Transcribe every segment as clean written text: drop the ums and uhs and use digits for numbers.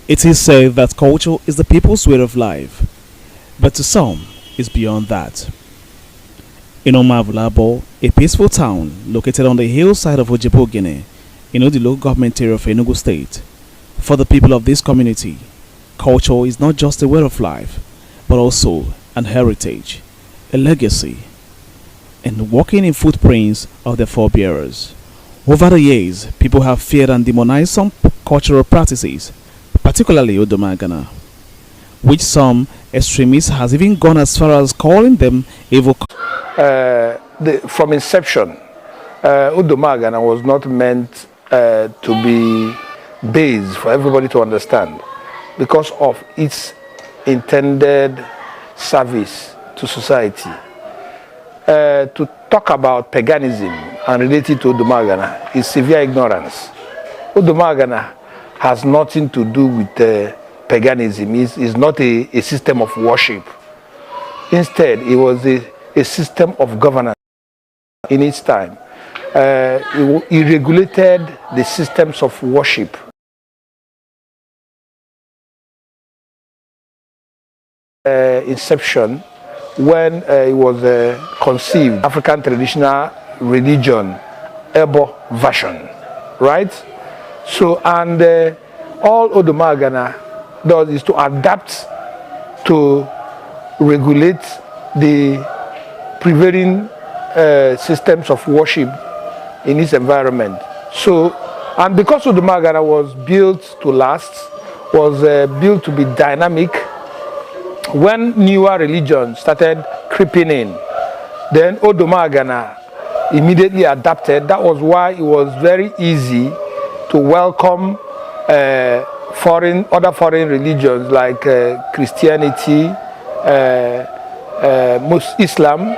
It is said that culture is the people's way of life, but to some, it's beyond that. In Umuavulu, a peaceful town located on the hillside of Ojibogene, in the local government area of Enugu State, for the people of this community, culture is not just a way of life, but also an heritage, a legacy, and walking in footprints of their forebearers. Over the years, people have feared and demonized some cultural practices, particularly Odomagana, which some extremists has even gone as far as calling them evil. From inception, Odomagana was not meant to be base for everybody to understand because of its intended service to society. To talk about paganism and relate it to Odomagana is severe ignorance. Odomagana has nothing to do with paganism. It's not a system of worship. Instead, it was a system of governance in its time. It regulated the systems of worship. Inception, when it was conceived, African traditional religion, Abor version, right? So, and all Odomagana does is to adapt to regulate the prevailing systems of worship in its environment. So, and because Odomagana was built to last, was built to be dynamic, when newer religions started creeping in, then Odomagana immediately adapted. That was why it was very easy to welcome other foreign religions like Christianity, Islam,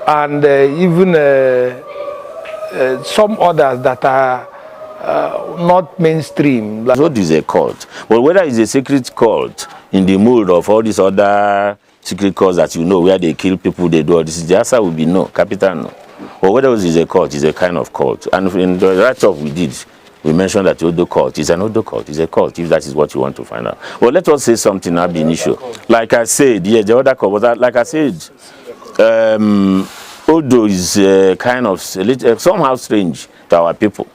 and even some others that are not mainstream. What is a cult? Well, whether it's a secret cult in the mood of all these other secret cults that you know, where they kill people, they do all this, the answer will be no, capital no. Or whether it is a cult, it's a kind of cult. And in the write-up we did, we mentioned that Odo cult is an Odo cult, it's a cult, if that is what you want to find out. Well, let us say something ab initio. Like I said, yeah, the other cult was that, like I said, Odo is kind of somehow strange to our people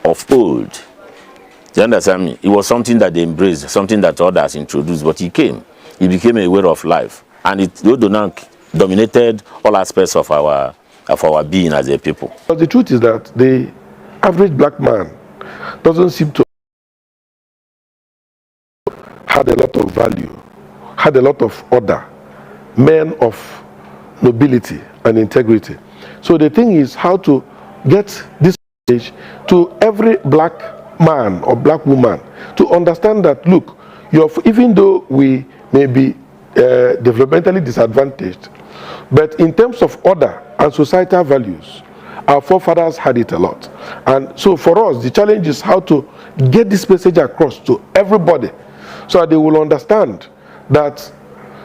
of old. Do you understand me? It was something that they embraced, something that others introduced, but he became a way of life. And Odo now dominated all aspects of our being as a people. But the truth is that the average black man doesn't seem to had a lot of value, had a lot of order, men of nobility and integrity. So the thing is how to get this message to every black man or black woman to understand that, look, even though we may be developmentally disadvantaged, but in terms of order and societal values, our forefathers had it a lot. And so for us, the challenge is how to get this message across to everybody so that they will understand that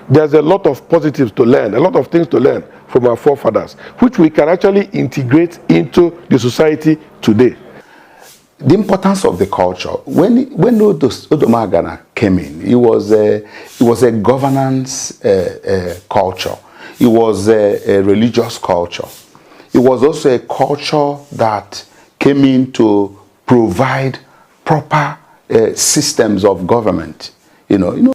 there's a lot of positives to learn, a lot of things to learn from our forefathers, which we can actually integrate into the society today. The importance of the culture. When Odomagana came in, it was a governance culture. It was a religious culture. It was also a culture that came in to provide proper systems of government. You know.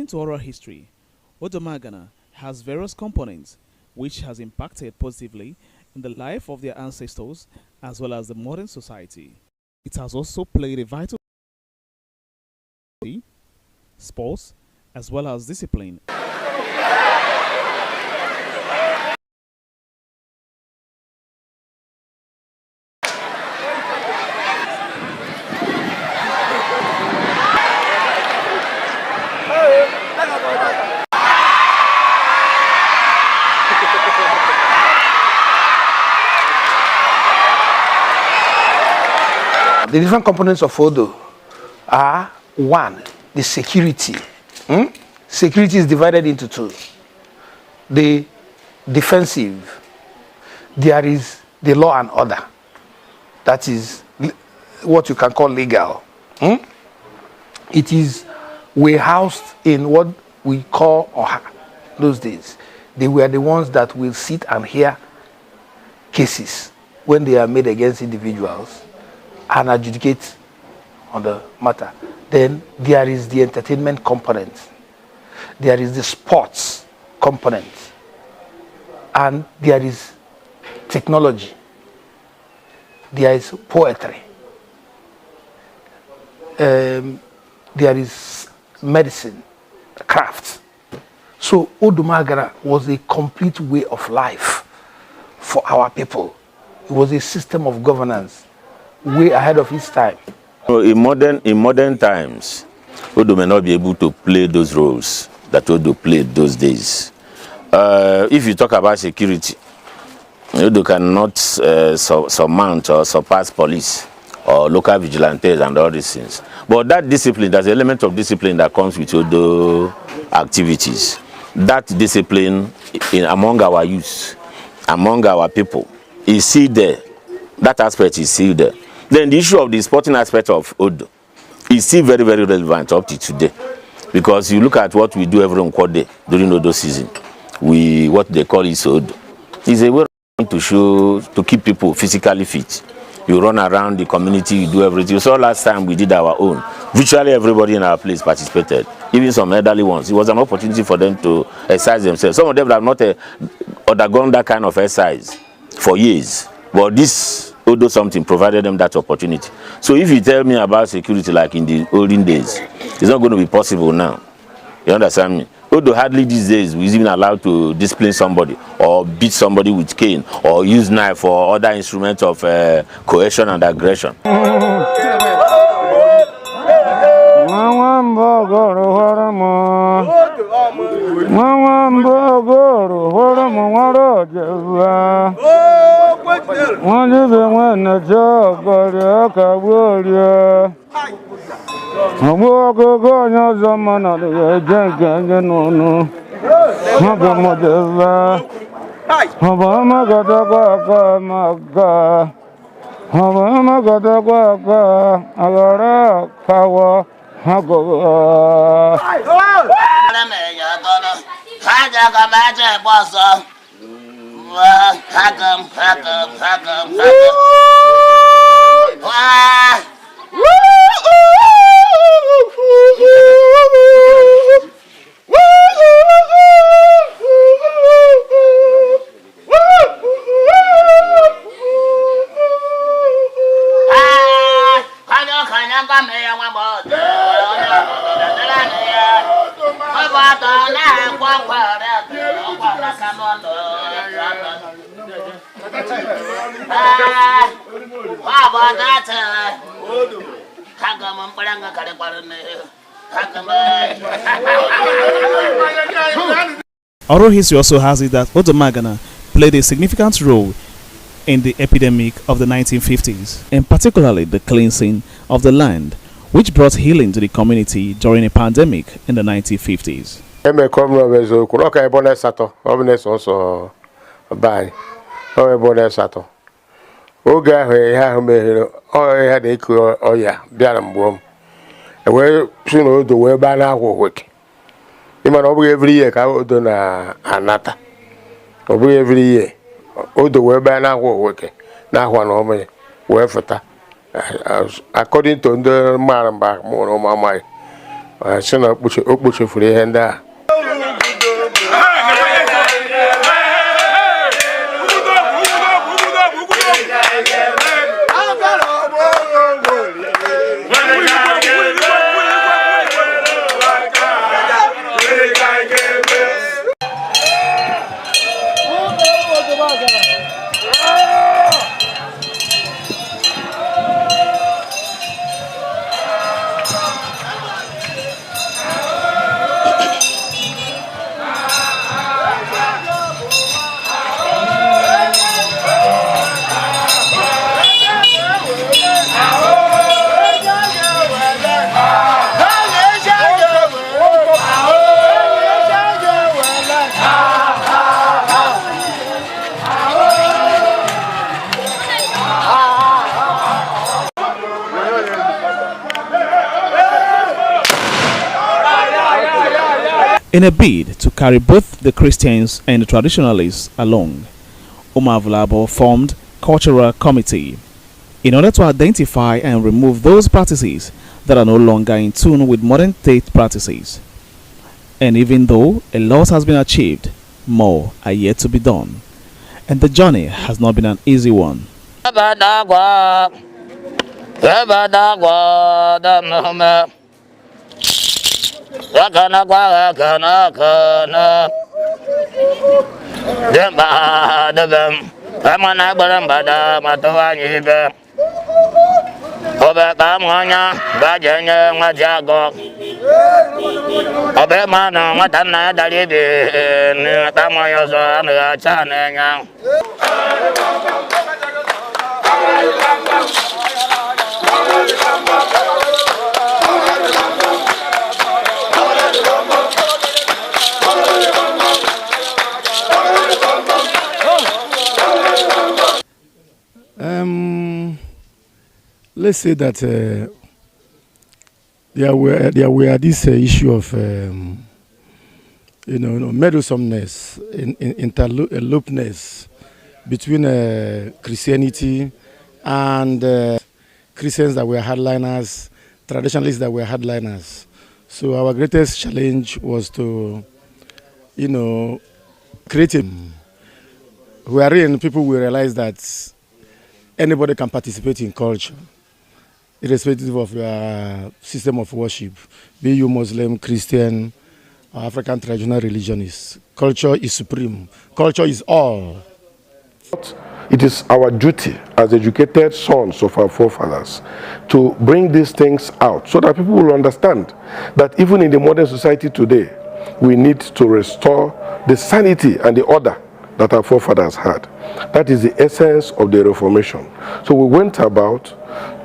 to oral history, Odomagana has various components which has impacted positively in the life of their ancestors as well as the modern society. It has also played a vital role in sports as well as discipline. The different components of Odo are: one, the security. Security is divided into two. The defensive, there is the law and order. That is what you can call legal. It is warehoused in what we call Oha. Those days, they were the ones that will sit and hear cases when they are made against individuals and adjudicate on the matter. Then there is the entertainment component. There is the sports component. And there is technology. There is poetry. There is medicine, craft. So Odomagana was a complete way of life for our people. It was a system of governance way ahead of its time. In modern times, Odo may not be able to play those roles that Odo played those days. If you talk about security, Odo cannot surmount or surpass police or local vigilantes and all these things. But that discipline, there's an element of discipline that comes with Odo activities. That discipline among our youth, among our people, is still there. That aspect is still there. Then the issue of the sporting aspect of Odo is still very, very relevant up to today. Because you look at what we do every day during Odo season, what they call is Odo. It's a way to show, to keep people physically fit. You run around the community, you do everything. So last time we did our own. Virtually everybody in our place participated, even some elderly ones. It was an opportunity for them to exercise themselves. Some of them have not undergone that kind of exercise for years. But this Odo something provided them that opportunity. So if you tell me about security like in the olden days, it's not going to be possible now. You understand me? Odo hardly these days is even allowed to discipline somebody or beat somebody with cane or use knife or other instruments of coercion and aggression. Oral history also has it that Odomagana played a significant role in the epidemic of the 1950s, and particularly the cleansing of the land, which brought healing to the community during a pandemic in the 1950s. Oge ahụ ihe ahụ meghere ọya na-eku ọya bịara mgbe wee si na Odo wee baa n'akwa Oweke. Ịma na ọ bụghị every year ka Odo na-anata. Ọ bụghị every year. Odo wee baa n'akwa Oweke n'akwa na ọmụ ya wee fụta. According to ndị mara mba mụrụ ụmụ amaghị sị na o kpochefuru ihe ndị a. In a bid to carry both the Christians and the traditionalists along, Umuavulu formed Cultural Committee in order to identify and remove those practices that are no longer in tune with modern state practices. And even though a lot has been achieved, more are yet to be done, and the journey has not been an easy one. Wakana Demba Devem Amana Barambada Matawani Obe Bamwana Bajanya Majago Obe Mana Matana Dalibi Tamayosa and Chanang. Let's say that there were this issue of meddlesomeness, interlopeness between Christianity and Christians that were hardliners, traditionalists that were hardliners. So our greatest challenge was to, create a wherein people will realize that anybody can participate in culture, irrespective of your system of worship, be you Muslim, Christian, or African traditional religionists. Culture is supreme. Culture is all. It is our duty as educated sons of our forefathers to bring these things out so that people will understand that even in the modern society today, we need to restore the sanity and the order that our forefathers had. That is the essence of the Reformation. So we went about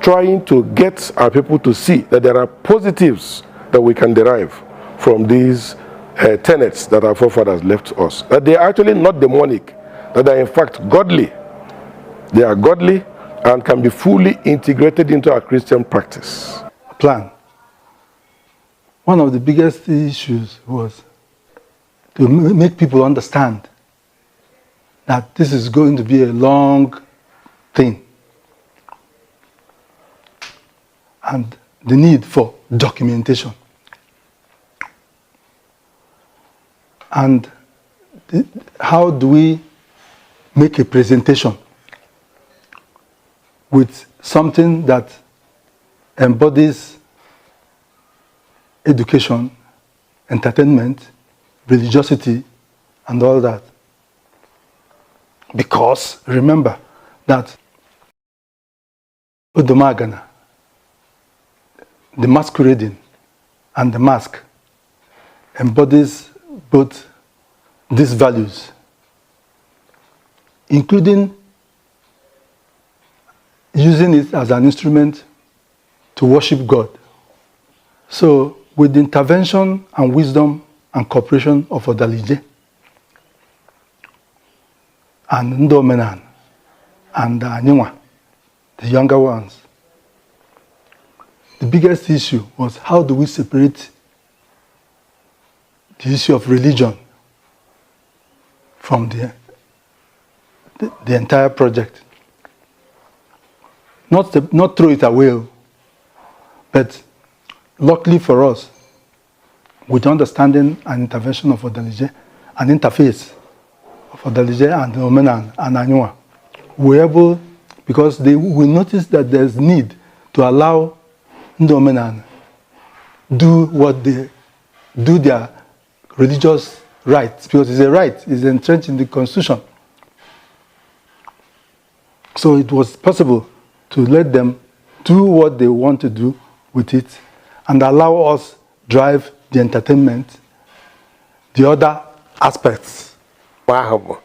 trying to get our people to see that there are positives that we can derive from these tenets that our forefathers left us. That they are actually not demonic, that they are in fact godly. They are godly and can be fully integrated into our Christian practice. Plan. One of the biggest issues was to make people understand that this is going to be a long thing, and the need for documentation. And how do we make a presentation with something that embodies education, entertainment, religiosity, and all that? Because remember that Odomagana, the masquerading and the mask, embodies both these values, including using it as an instrument to worship God. So with the intervention and wisdom and cooperation of Odalije and Ndomenan and Anywa, the younger ones, the biggest issue was how do we separate the issue of religion from the entire project. Not throw it away, but luckily for us, with understanding and intervention of Odalije, and interface of Odalije and Omenan and Anyua, we're able, because we noticed that there's need to allow Omenan do their religious rights, because it's a right, it's entrenched in the constitution. So it was possible to let them do what they want to do with it and allow us drive the entertainment, the other aspects. Wow.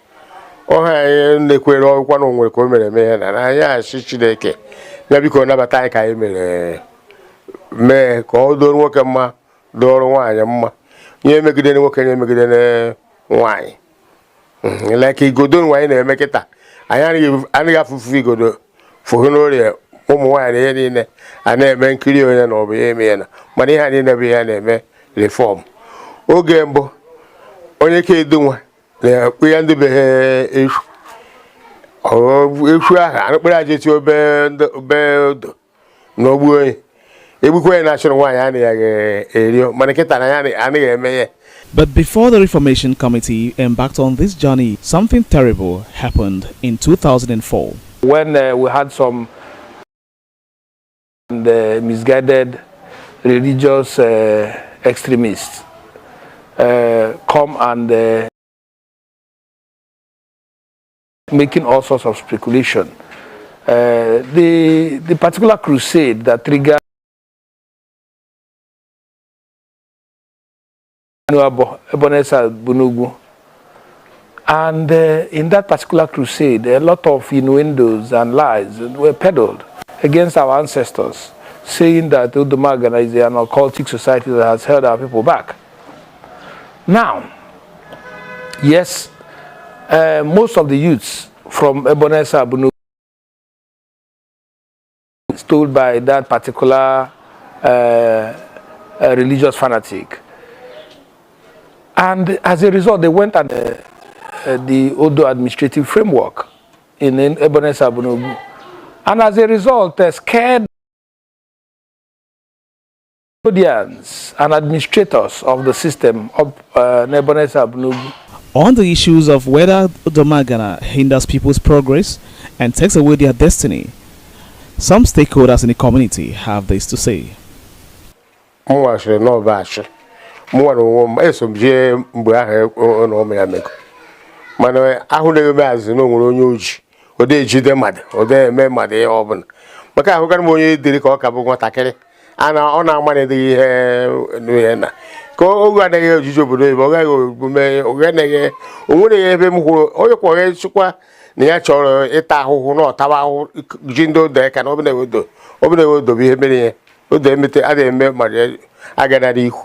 Oh, I nekwere ọkwa na onwere ka o mere mee na anya asị Chineke ya biko nabata anyị ka anyị mere mee ka ọ doro nwoke mma doro nwaanyị mma nye megide nwoke nye megide nwaanyị like Igodo nwaanyị na-eme kịta anyị anaghị afụfụ Igodo fụhụ n'orie ụmụ nwaanyị ihe niile a na-eme nkiri onye na ọ bụ ihe eme ya na mana ihe niile bụ ihe na-eme reform oge mbụ onye ka edu nwa na ya ndị behe efu ahụ anụkpere ajeti obe odo n'ogbu onye egbukwe onye na-achọrọ nwaanyị anaghị erio mana kịta na ya anaghị eme ya. But before the Reformation Committee embarked on this journey, something terrible happened in 2004. When we had some misguided religious extremists come and making all sorts of speculation. The particular crusade that triggered Abor, and in that particular crusade, a lot of innuendos and lies were peddled against our ancestors, saying that Odomagana is an occultic society that has held our people back. Now, yes, most of the youths from Ebonesa Bunu is told by that particular religious fanatic. And as a result, they went at the Odo administrative framework in Ebonesa Bunu. And as a result, scared audience and administrators of the system of Ebonesa Bunu. On the issues of whether Odomagana hinders people's progress and takes away their destiny, some stakeholders in the community have this to say. Mana ahụ na-eme azụ na onwere onye oji ode ejide mmadụ ode eme mmadụ ihe ọbụla maka ahụ gara m onye dịrị ka ọ ka bụ nwatakịrị ọ na-ama na edịghị ihe na ka oge anaghị ojiji obodo ebe ọ gaghị omume ogeneghị onwere ya ebe m hụrụ onye kwọrọ chịkwa na ya chọrọ ịta ahụhụ na ọtawa ahụhụ ji ndị odo ka na ọbụla odo bụ ihe mere ihe odo emete a na-eme mmadụ agara n'ihu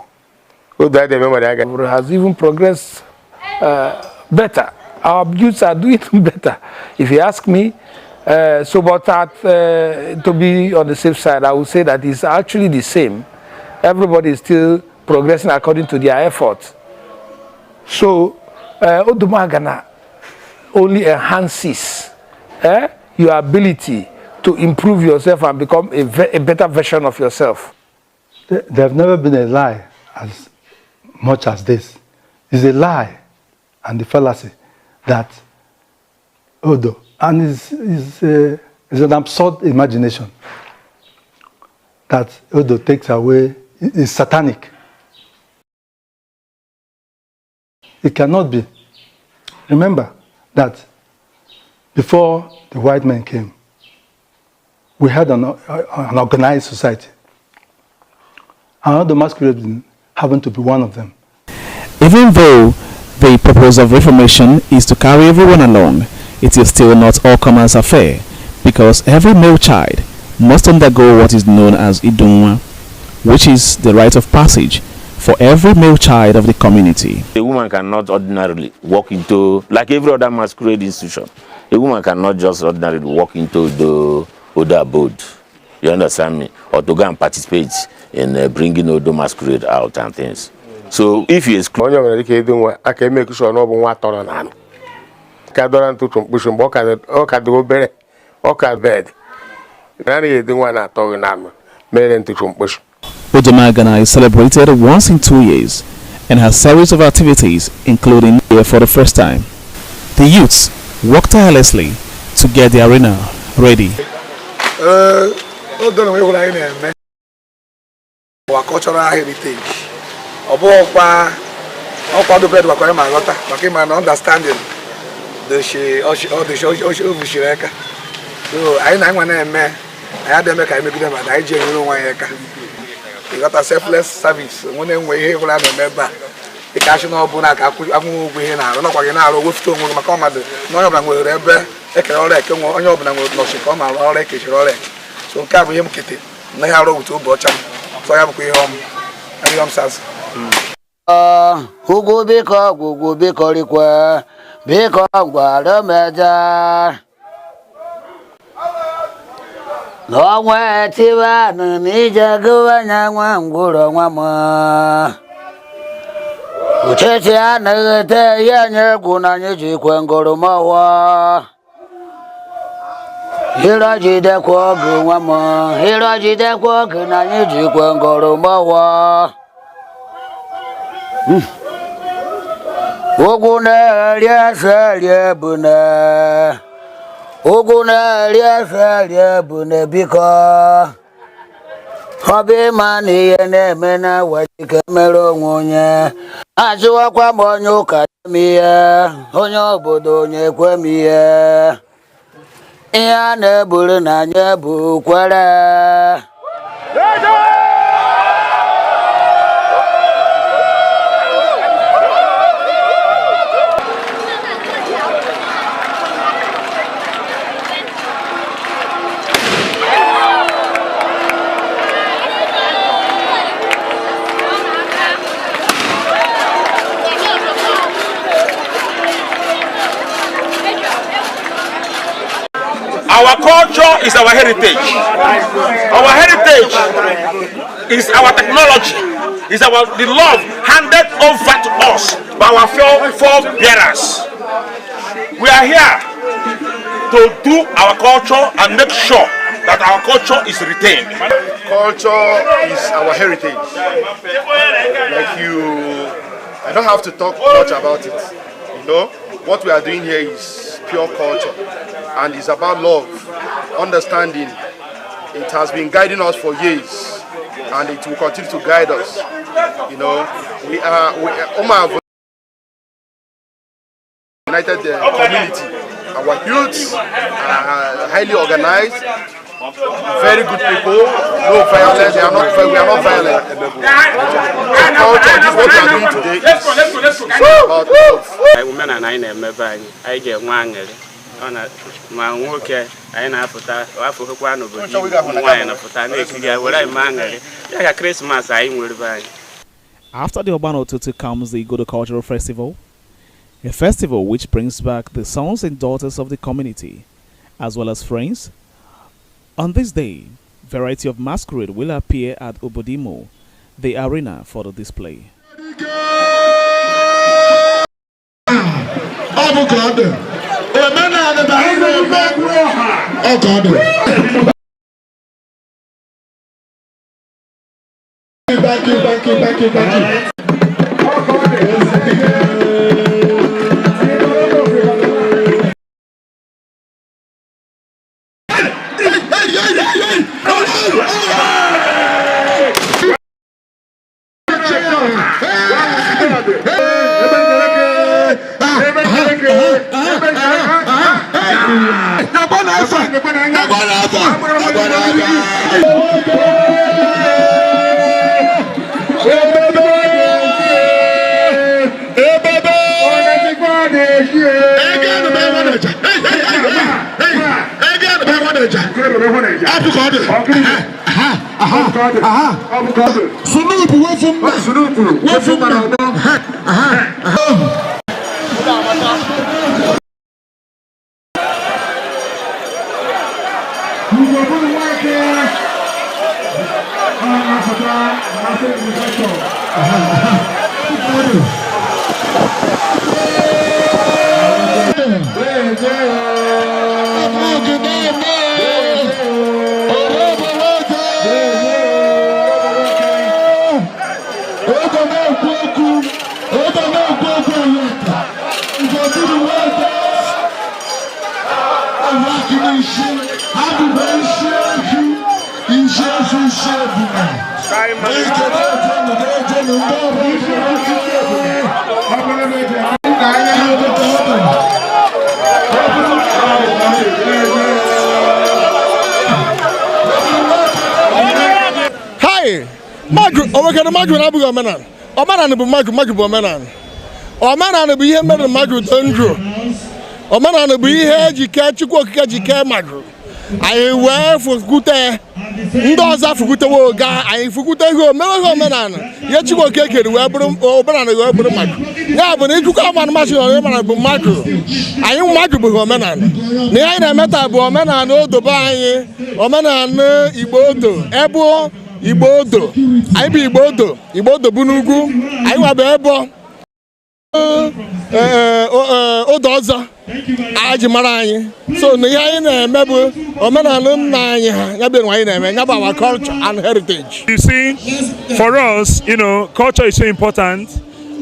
odo a na-eme mmadụ agara has even progressed better. Our youths are doing better, if you ask me. So, but to be on the safe side, I would say that it's actually the same. Everybody is still progressing according to their efforts. So, Odomagana only enhances your ability to improve yourself and become a better version of yourself. There have never been a lie as much as this. It's a lie and the fallacy that Odo, and it's an absurd imagination that Odo takes away, is satanic. It cannot be. Remember that before the white men came, we had an organized society. And the masquerade happened to be one of them. Even though the purpose of reformation is to carry everyone along, it is still not all comers affair, because every male child must undergo what is known as Idunwa, which is the rite of passage for every male child of the community. A woman cannot ordinarily walk into, like every other masquerade institution, a woman cannot just ordinarily walk into the Odo abode, you understand me, or to go and participate in bringing Odo masquerade out and things. So if you exclude I can make sure no one turn on. Cadoran to push and walk at the bed or cat bed. Nanny the one at Togan, made into push. Odomagana is celebrated once in 2 years and has series of activities including here for the first time. The youths work tirelessly to get the arena ready. Our cultural heritage. Understanding the so I had them make them and I you got a selfless service when we have a member. The cash no bonaka, I'm going out, not going out with two my command. No one will ever take all that come on your come out all that so carry him kitty. No how to butcher. So I have to home. And you says. Who go because Guadamaja. No way, Tiva, Nija, Govana, Guru, Mama. Uchetiana, Yana, Gunanaji, Quangoro Mawa. Hiraji de Quag, Mama. Hiraji de Quag, Nanaji, Quangoro Mawa. Oguna, yes, Buna. Oguna, yes, Buna, because Hobby money and Emena, what you can melon. As you walk on your Camia, on your Bodonia, Quamia. Iana Bulana, Buquara. Our culture is our heritage. Our heritage is our technology. Is the love handed over to us by our forebearers. We are here to do our culture and make sure that our culture is retained. Culture is our heritage. I don't have to talk much about it. You know, what we are doing here is pure culture. And it's about love, understanding. It has been guiding us for years, and it will continue to guide us. You know, we are Umuavulu united community. Our youths are highly organized, very good people, no violence. We are not violent. Culture, this is what we are doing today. It's about love. My worker, I know Christmas. After the Urbano Tutu comes the Igodo Cultural Festival, a festival which brings back the sons and daughters of the community, as well as friends. On this day, variety of masquerade will appear at Obodimo, the arena for the display. Thank you. Hi, Magru, Omekana Magru na bugo menan. Omana no bu Magru bu menan. Omana no bu ihe mere Magru Tondro. Omana no bu ihe ejike Chukwu okike ejike Magru. Anyị wee fukute ndị ọzọ fukute woga anyị fukute ihe omewe omenan. Ye Chukwu okike kere wee bụrụ omenala wee bụrụ Magru. Ya bụ na ikuku amanụ machine omenala bụ Magru. Anyị Magru bụ omenala. Na anyị na-emeta bụ omenala odobe anyị, omenala Igodo, ebo Igodo, anyị bụ Igodo bụ n'ugwu, anyị nwa bụ ebo odo ọzọ aji mara anyị. So na ihe anyị na-eme bụ omenala nna anyị ha, ya bụ anyị na-eme, ya bụ our culture and heritage. You see, for us, culture is so important.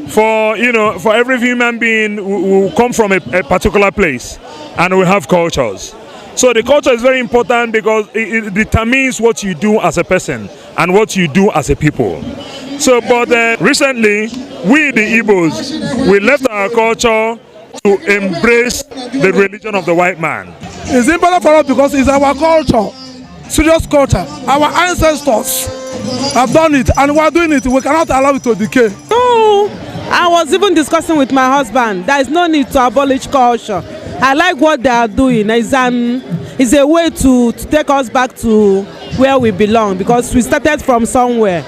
For for every human being who come from a particular place, and we have cultures. So the culture is very important because it determines what you do as a person and what you do as a people. So, but recently, we the Igbos, we left our culture to embrace the religion of the white man. It's important for us because it's our culture, serious culture. Our ancestors have done it and we are doing it. We cannot allow it to decay. No, I was even discussing with my husband. There is no need to abolish culture. I like what they are doing. It's a way to take us back to where we belong because we started from somewhere.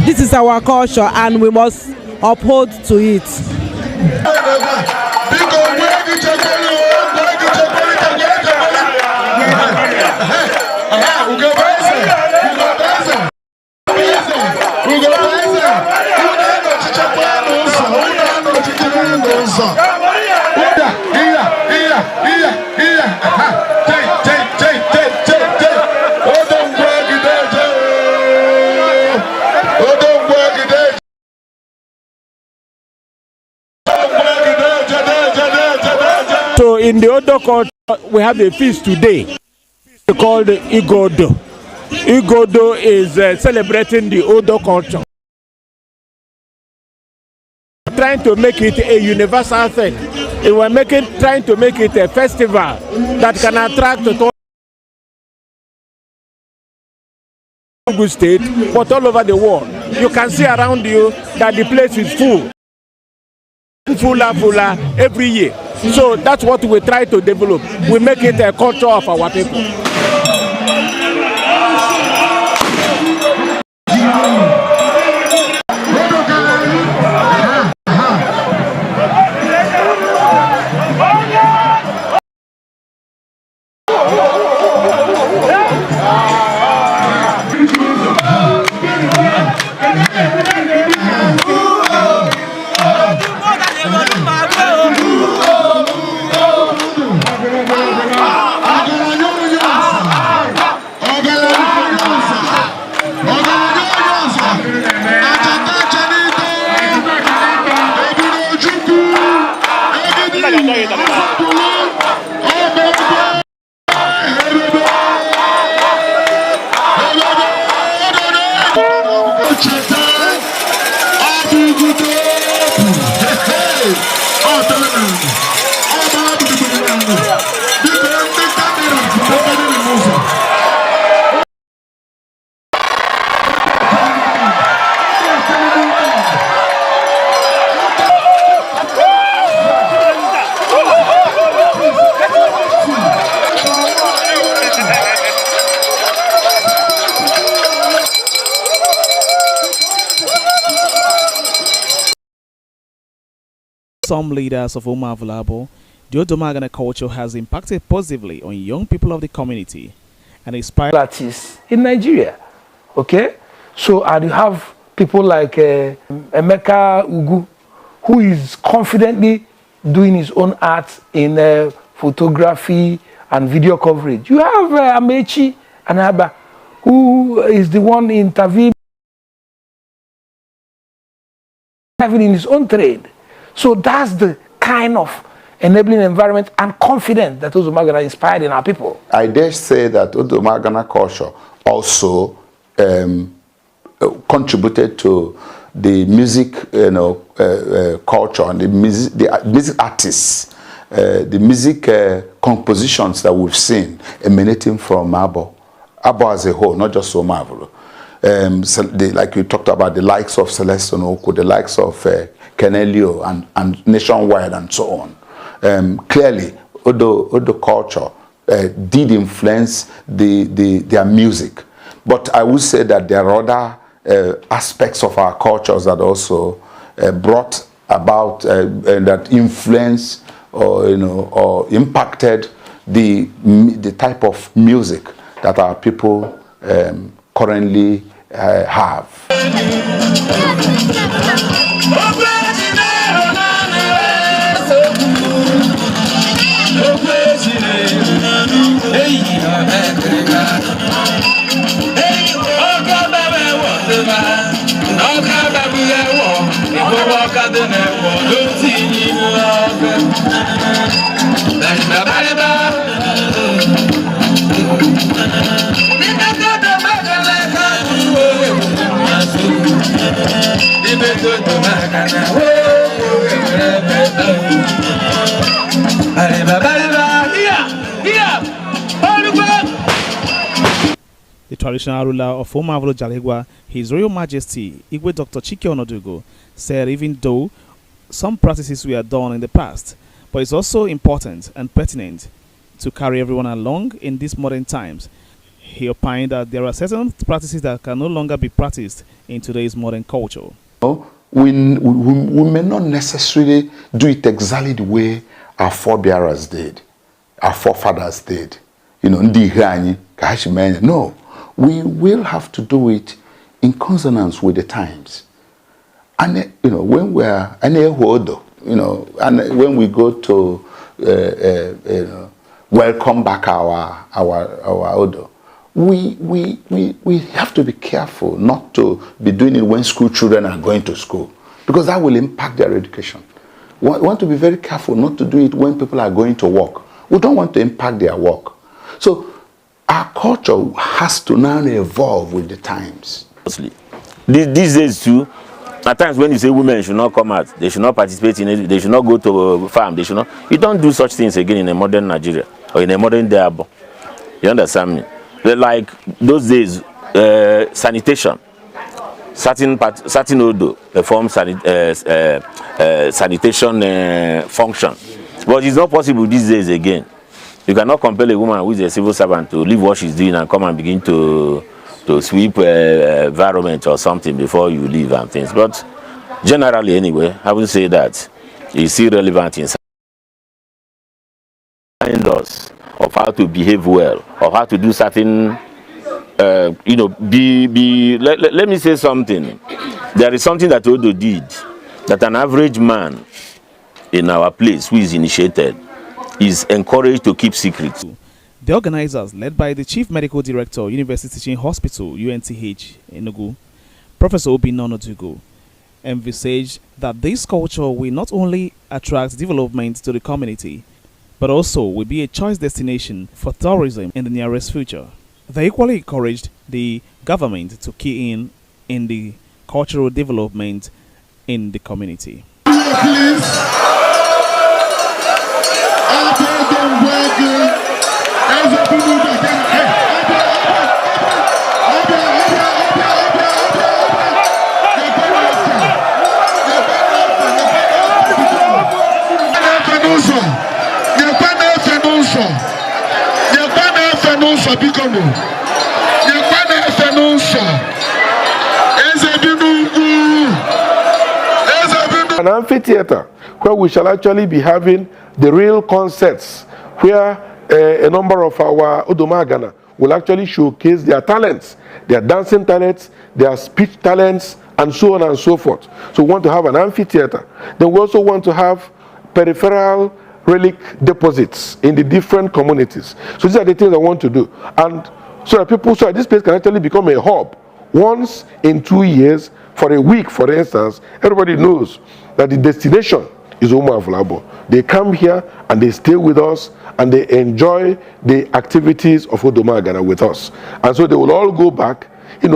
This is our culture and we must uphold to it. So in the Odo culture, we have a feast today called Igodo. Igodo is celebrating the Odo culture. Trying to make it a universal thing. We're trying to make it a festival that can attract to Ogun State, but all over the world. You can see around you that the place is full. Fuller every year. So that's what we try to develop. We make it a culture of our people. Some leaders of Umuavulu, the Odomagana culture has impacted positively on young people of the community and inspired artists in Nigeria. Okay, so and you have people like Emeka Ugu, who is confidently doing his own art in photography and video coverage. You have Amechi Anaba, who is the one intervening in his own trade. So that's the kind of enabling environment and confidence that Odomagana inspired in our people. I dare say that Odomagana culture also contributed to the music, culture and the music artists, the music compositions that we've seen emanating from Abor as a whole, not just Umuavulu. Like we talked about, the likes of Celeste Onoku, the likes of Kenelio and Nationwide and so on. Clearly, Odo culture did influence their music. But I would say that there are other aspects of our cultures that also brought about and that influenced or impacted the type of music that our people currently have. The traditional ruler of Umuavulu Jaligwa, His Royal Majesty Igwe Dr. Chike Onodugo, said even though some practices were done in the past, but it's also important and pertinent to carry everyone along in these modern times. He opined that there are certain practices that can no longer be practiced in today's modern culture. We may not necessarily do it exactly the way our forebearers did, our forefathers did. No, we will have to do it in consonance with the times. And when we are and when we go to welcome back our Odo, we have to be careful not to be doing it when school children are going to school, because that will impact their education. We want to be very careful not to do it when people are going to work. We don't want to impact their work. So our culture has to now evolve with the times. These days too, at times when you say women should not come out, they should not participate in it, they should not go to a farm, they should not. You don't do such things again in a modern Nigeria or in a modern day Abor. You understand me? Like those days, sanitation, certain Odo perform sanitation function, but it's not possible these days again. You cannot compel a woman who is a civil servant to leave what she's doing and come and begin to sweep environment or something before you leave and things. But generally anyway, I would say that it's still relevant in us of how to behave well, of how to do certain, let me say something. There is something that Odo did that an average man in our place who is initiated is encouraged to keep secret. The organizers, led by the Chief Medical Director, University Teaching Hospital, UNTH, Enugu, Professor Obinna Onodugo, envisaged that this culture will not only attract development to the community, but also will be a choice destination for tourism in the nearest future. They equally encouraged the government to key in the cultural development in the community. An amphitheater where we shall actually be having the real concerts, where a number of our Odomagana will actually showcase their talents, their dancing talents, their speech talents, and so on and so forth. So we want to have an amphitheater. Then we also want to have peripheral relic deposits in the different communities. So these are the things I want to do. And so that this place can actually become a hub. Once in 2 years, for a week, for instance, everybody knows that the destination is Umuavulu. They come here and they stay with us and they enjoy the activities of Odomagana with us. And so they will all go back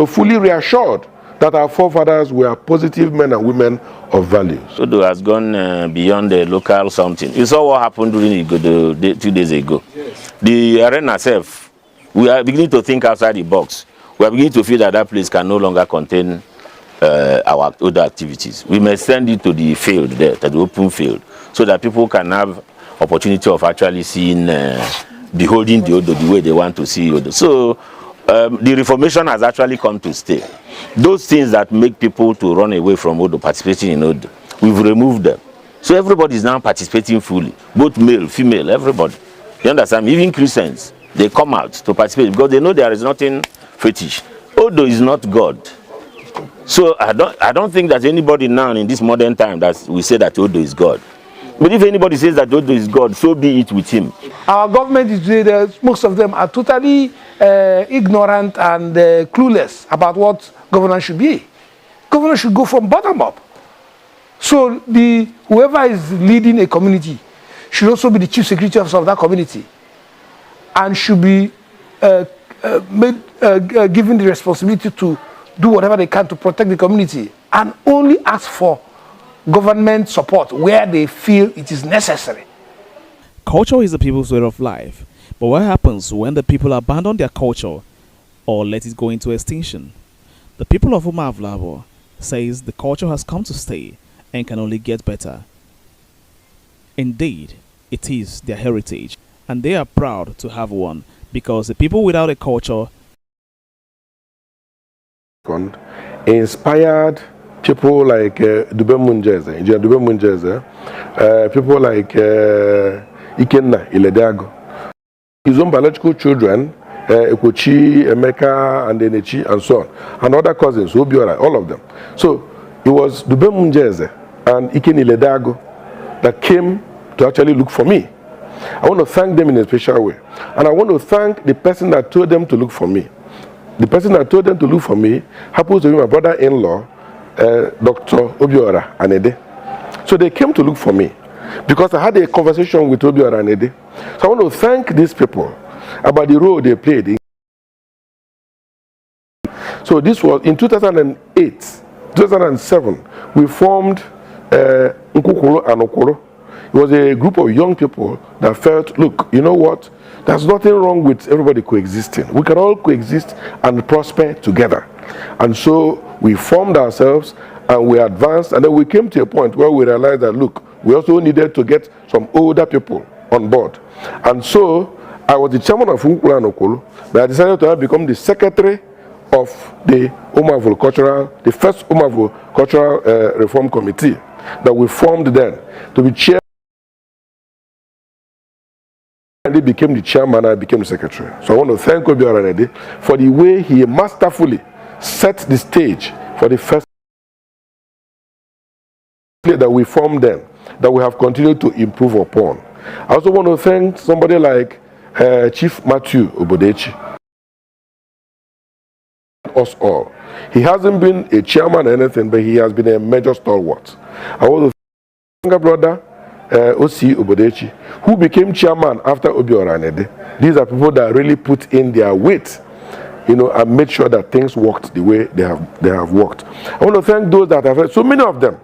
fully reassured that our forefathers were positive men and women of values. Odo has gone beyond the local something. You saw what happened during Igodo 2 days ago. Yes. The arena itself, we are beginning to think outside the box. We are beginning to feel that that place can no longer contain our other activities. We may send it to the field there, to the open field, so that people can have opportunity of actually seeing, beholding the Odo the way they want to see Odo. So the reformation has actually come to stay. Those things that make people to run away from Odo, participating in Odo, we've removed them. So everybody is now participating fully, both male, female, everybody. You understand? Even Christians, they come out to participate because they know there is nothing fetish. Odo is not God. So I don't think that anybody now in this modern time that we say that Odo is God. But if anybody says that Odo is God, so be it with him. Our government is most of them are totally ignorant and clueless about what governance should be. Governance should go from bottom up. So whoever is leading a community should also be the chief security officer of that community, and should be given the responsibility to do whatever they can to protect the community, and only ask for government support where they feel it is necessary. Culture is the people's way of life. But what happens when the people abandon their culture or let it go into extinction? The people of Umuavulu says the culture has come to stay and can only get better. Indeed, it is their heritage, and they are proud to have one, because the people without a culture inspired people like Dube Munjeze, people like Ikenna Iledago. His own biological children, Ekochi, Emeka, and Enechi, and so on, and other cousins, Obiora, all of them. So it was Dube Munjeze and Ikenna Iledago that came to actually look for me. I want to thank them in a special way. And I want to thank the person that told them to look for me. The person that told them to look for me happens to be my brother-in-law, Dr. Obiora Anede. So they came to look for me because I had a conversation with Obiora Anede. So I want to thank these people about the role they played. So this was in 2008, 2007, we formed Nkukuru and Okoro. It was a group of young people that felt, look, you know what? There's nothing wrong with everybody coexisting. We can all coexist and prosper together. And so we formed ourselves and we advanced, and then we came to a point where we realized that, look, we also needed to get some older people on board. And so I was the chairman of Nkukuru and Okoro, but I decided to become the secretary of the Umuavulu the first Umuavulu Cultural Reform Committee that we formed then to be chair. And he became the chairman, I became the secretary. So I want to thank Obiora Anede for the way he masterfully set the stage for the first that we formed then, that we have continued to improve upon. I also want to thank somebody like Chief Matthew Obodechi. Us all. He hasn't been a chairman or anything, but he has been a major stalwart. I want to thank my younger brother, O.C. Obodechi, who became chairman after Obiora Anede. These are people that really put in their weight, and made sure that things worked the way they have worked. I want to thank those that have, so many of them,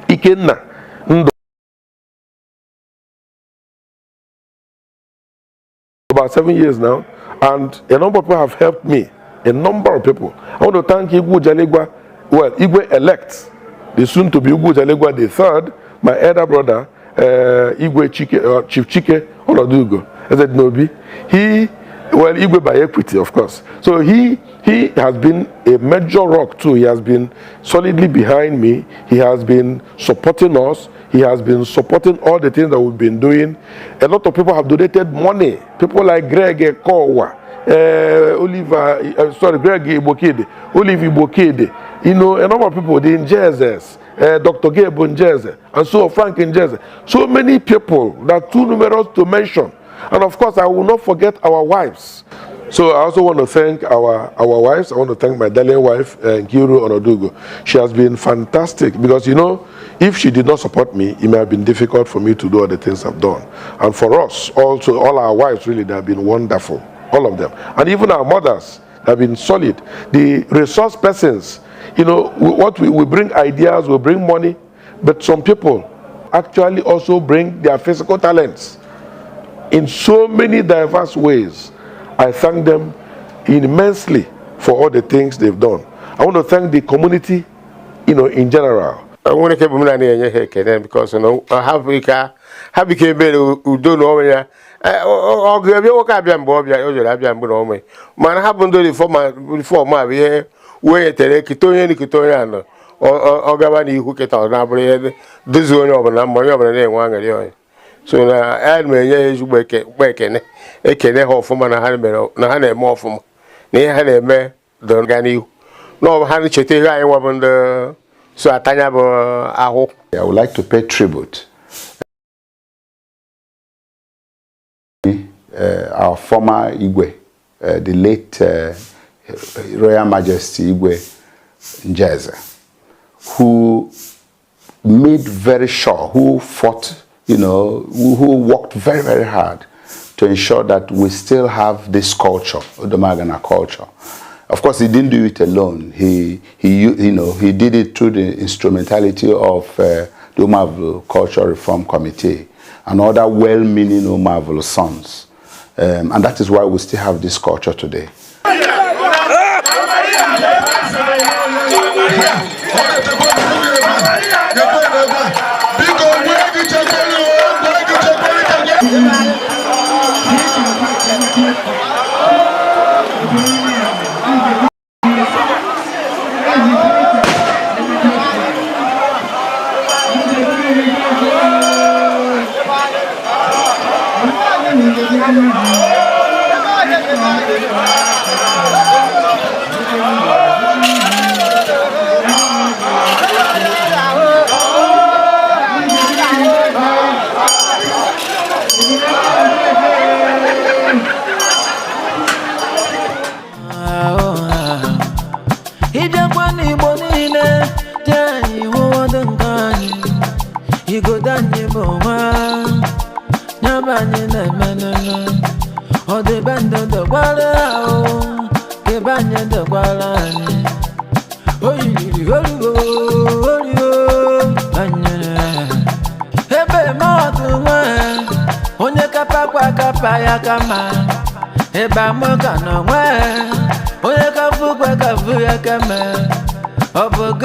Ikenna, Ndo, about 7 years now, and a number of people have helped me. A number of people. I want to thank Igwe Jalegwa, Igwe elect, the soon to be Igwe Jalegwa the third, my elder brother, Igwe Chike, Chief Chike Olodugo, Nobi. Igwe by equity, of course. So he has been a major rock too. He has been solidly behind me. He has been supporting us. He has been supporting all the things that we've been doing. A lot of people have donated money. People like Greg Kowa, Greg Ibokede, Olive Ibokede. A number of people, the Njezes, Dr. Gabe Njeze, and so Frank Njeze. So many people that are too numerous to mention. And of course, I will not forget our wives. So I also want to thank our wives. I want to thank my darling wife, Nkiru Onodugo. She has been fantastic because, if she did not support me, it may have been difficult for me to do all the things I've done. And for us, also, all our wives, really, they have been wonderful. All of them. And even our mothers, have been solid. The resource persons, you know, we bring ideas, we bring money, but some people actually also bring their physical talents in so many diverse ways. I thank them immensely for all the things they've done. I want to thank the community, you know, in general. I want to keep them because you know have became better who don't know me. Or give you a cabin bob, man happened to the former where Kitonian or Gavani who get out now, this one of a money of a name one. So now add me, yes, working a can for man, a more from near had a man, don't gani. No, Hanny Chetty, I want the so I hope. I would like to pay tribute. Our former Igwe, the late Royal Majesty Igwe Njeze, who made very sure, who fought, you know, who worked very, very hard to ensure that we still have this culture, Odomagana culture. Of course, he didn't do it alone. He did it through the instrumentality of the Umuavulu Cultural Reform Committee and other well-meaning Umuavulu sons. And that is why we still have this culture today. Abor